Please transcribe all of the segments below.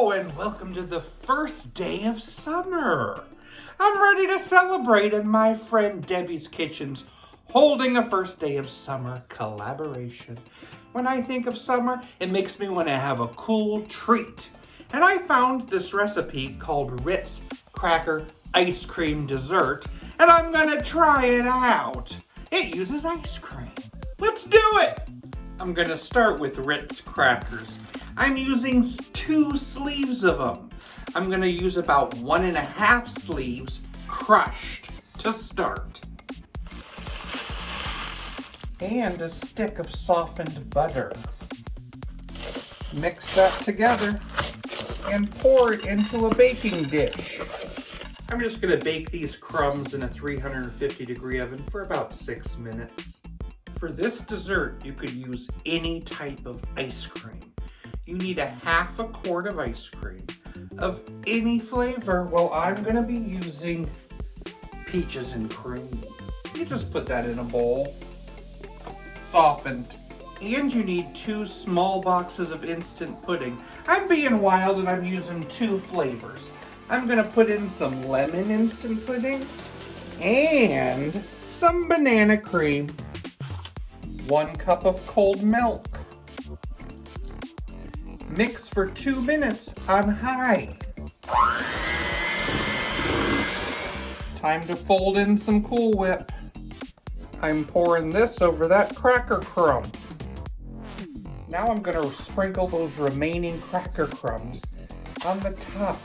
And welcome to the first day of summer. I'm ready to celebrate in my friend Debbie's Kitchen's holding a first day of summer collaboration. When I think of summer, it makes me want to have a cool treat. And I found this recipe called Ritz cracker ice cream dessert, and I'm gonna try it out. It uses ice cream. Let's do it! I'm gonna start with Ritz crackers. I'm using 2 sleeves of them. I'm gonna use about 1.5 sleeves crushed to start. And a stick of softened butter. Mix that together and pour it into a baking dish. I'm just gonna bake these crumbs in a 350-degree oven for about 6 minutes. For this dessert, you could use any type of ice cream. You need a 1/2 quart of ice cream of any flavor. Well, I'm gonna be using peaches and cream. You just put that in a bowl, softened. And you need 2 small boxes of instant pudding. I'm being wild and I'm using 2 flavors. I'm gonna put in some lemon instant pudding and some banana cream. 1 cup of cold milk. Mix for 2 minutes on high. Time to fold in some Cool Whip. I'm pouring this over that cracker crumb. Now I'm gonna sprinkle those remaining cracker crumbs on the top.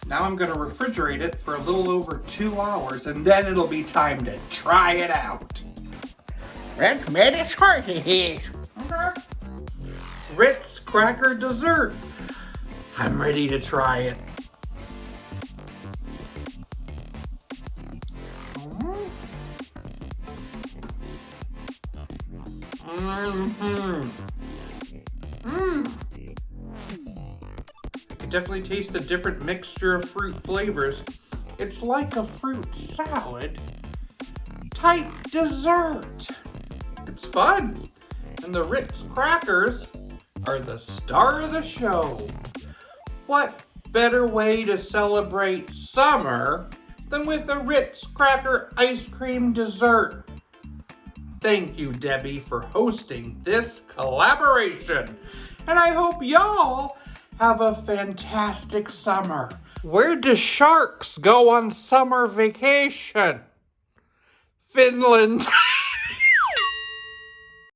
Now I'm gonna refrigerate it for a little over 2 hours, and then it'll be time to try it out. That's made it hearty. Okay. Ritz cracker dessert. I'm ready to try it. You definitely taste the different mixture of fruit flavors. It's like a fruit salad type dessert. It's fun. And the Ritz crackers are the star of the show. What better way to celebrate summer than with a Ritz cracker ice cream dessert? Thank you, Debbie, for hosting this collaboration. And I hope y'all have a fantastic summer. Where do sharks go on summer vacation? Finland.